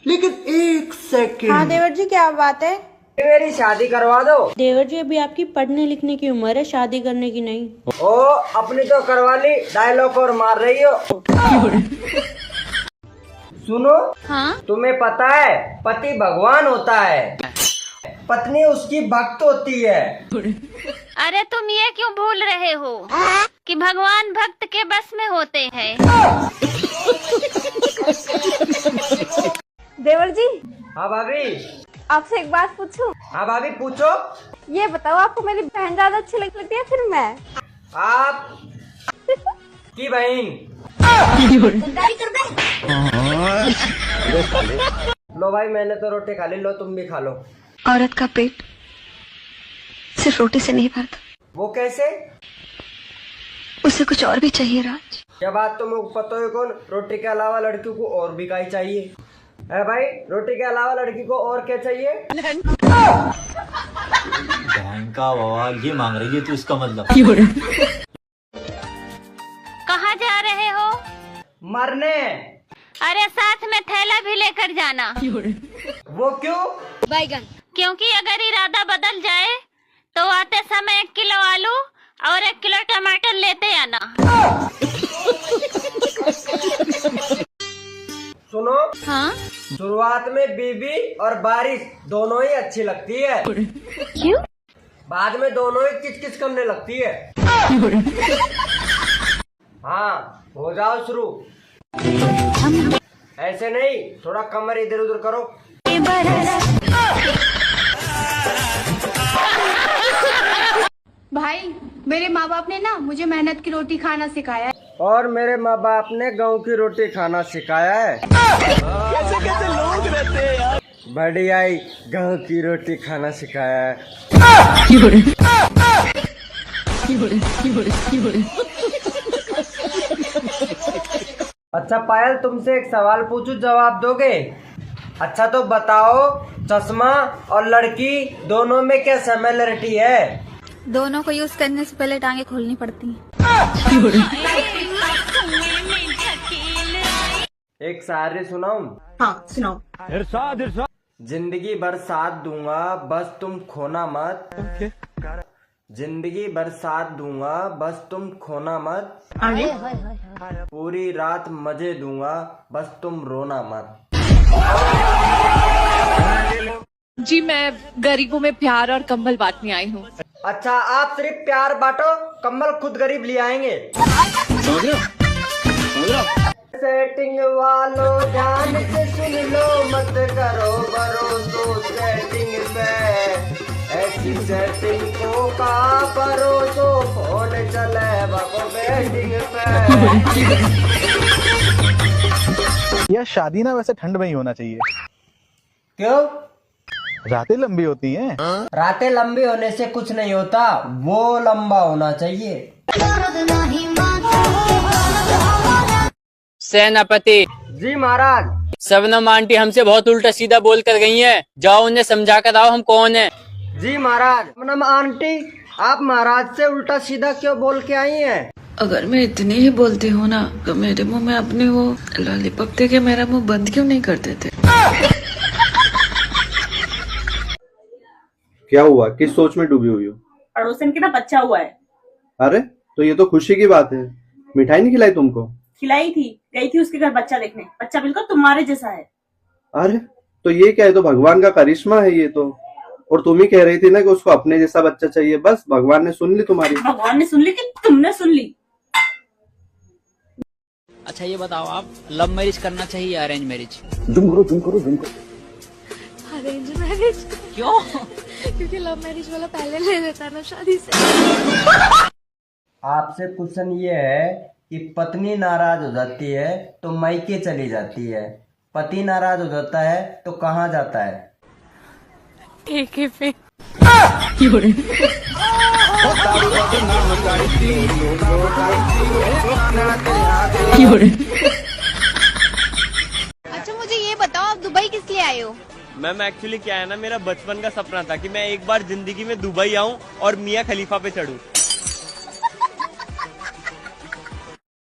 लेकिन एक सेकंड। हाँ देवर जी, क्या बात है? मेरी शादी करवा दो। देवर जी, अभी आपकी पढ़ने लिखने की उम्र है, शादी करने की नहीं। ओ अपनी तो करवा ली, डायलॉग और मार रही हो। सुनो, हाँ? तुम्हें पता है पति भगवान होता है, पत्नी उसकी भक्त होती है। अरे तुम ये क्यों भूल रहे हो कि भगवान भक्त के बस में होते हैं। देवर जी, हाँ भाभी। आपसे एक बात पूछूं? हाँ भाभी पूछो। ये बताओ, आपको मेरी बहन ज्यादा अच्छी लगती है फिर मैं? आप की बहन। लो भाई, मैंने तो रोटी खा ली, लो तुम भी खा लो। औरत का पेट सिर्फ रोटी से नहीं भरता, वो कैसे? उसे कुछ और भी चाहिए राज। क्या बात तुम पता है कौन, रोटी के अलावा लड़की को और भी क्या चाहिए है भाई? रोटी के अलावा लड़की को और क्या चाहिए? बहन का बवाल ये मांग रही है तो इसका मतलब। कहाँ जा रहे हो? मरने। अरे साथ में थैला भी लेकर जाना। वो क्यों? क्योंकि अगर इरादा बदल जाए तो आते समय 1 किलो आलू और 1 किलो टमाटर लेते आना। सुनो, हाँ? शुरुआत में बीबी और बारिश दोनों ही अच्छी लगती है। क्यों? बाद में दोनों ही किच-किच करने लगती है। हाँ, हो जाओ शुरू। ऐसे नहीं, थोड़ा कमर इधर उधर करो। भाई, मेरे माँ बाप ने ना मुझे मेहनत की रोटी खाना सिखाया है। और मेरे माँ बाप ने गाँव की रोटी खाना सिखाया है। कैसे लोग रहते हैं यार। बढ़िया ही गाँव की रोटी खाना सिखाया है। अच्छा पायल, तुमसे एक सवाल पूछूं, जवाब दोगे? अच्छा तो बताओ, चश्मा और लड़की दोनों में क्या सिमिलरिटी है? दोनों को यूज करने से पहले टांगे खोलनी पड़ती हैं। एक शायरी सुनाऊं? हाँ सुनाओ। जिंदगी भर साथ दूंगा बस तुम खोना मत। जिंदगी भर साथ दूंगा बस तुम खोना मत। आगे? पूरी रात मजे दूंगा बस तुम रोना मत। जी, मैं गरीबों में प्यार और कंबल बांटने आई हूँ। अच्छा, आप सिर्फ प्यार बांटो, कंबल खुद गरीब ले आएंगे। सेटिंग वालों ध्यान से सुन लो, मत करो भरोसो सेटिंग पे। ऐसी सेटिंग को का भरोसो, फोन चले बाबू बैटिंग पे। यार शादी ना वैसे ठंड में ही होना चाहिए। क्यों? रातें लंबी होती हैं। रातें लंबी होने से कुछ नहीं होता, वो लंबा होना चाहिए। सेनापति जी महाराज। शबनम आंटी हमसे बहुत उल्टा सीधा बोल कर गई हैं, जाओ उन्हें समझा कर आओ हम कौन है। जी महाराज। शबनम आंटी, आप महाराज से उल्टा सीधा क्यों बोल के आई हैं? अगर मैं इतनी ही बोलती हूँ ना, तो मेरे मुंह में अपने वो लॉलीपॉप दे के मेरा मुंह बंद क्यों नहीं कर देते? क्या हुआ? किस सोच में डूबी हुई हो? पड़ोसन के ना बच्चा हुआ है। अरे तो ये तो खुशी की बात है। मिठाई नहीं खिलाई तुमको? खिलाई थी, गई थी उसके घर बच्चा देखने। बच्चा बिल्कुल तुम्हारे जैसा है। अरे तो ये क्या है? तो भगवान का करिश्मा है ये तो। और तुम ही कह रही थी ना कि उसको अपने जैसा बच्चा चाहिए। बस भगवान ने सुन ली तुम्हारी। भगवान ने सुन ली कि तुमने सुन ली? अच्छा ये बताओ, आप लव मैरिज करना चाहिए या अरेंज मैरिज? Arrange marriage. क्यों? क्योंकि लव मैरिज वाला पहले ले लेता ना शादी से। आपसे क्वेश्चन ये है कि पत्नी नाराज हो जाती है तो मायके चली जाती है, पति नाराज हो जाता है तो कहाँ जाता है? ठेके पे। अच्छा मुझे ये बताओ, आप दुबई किस लिए आए हो? मैम एक्चुअली क्या है ना, मेरा बचपन का सपना था कि मैं एक बार जिंदगी में दुबई आऊं और मियाँ खलीफा पे चढ़ूं।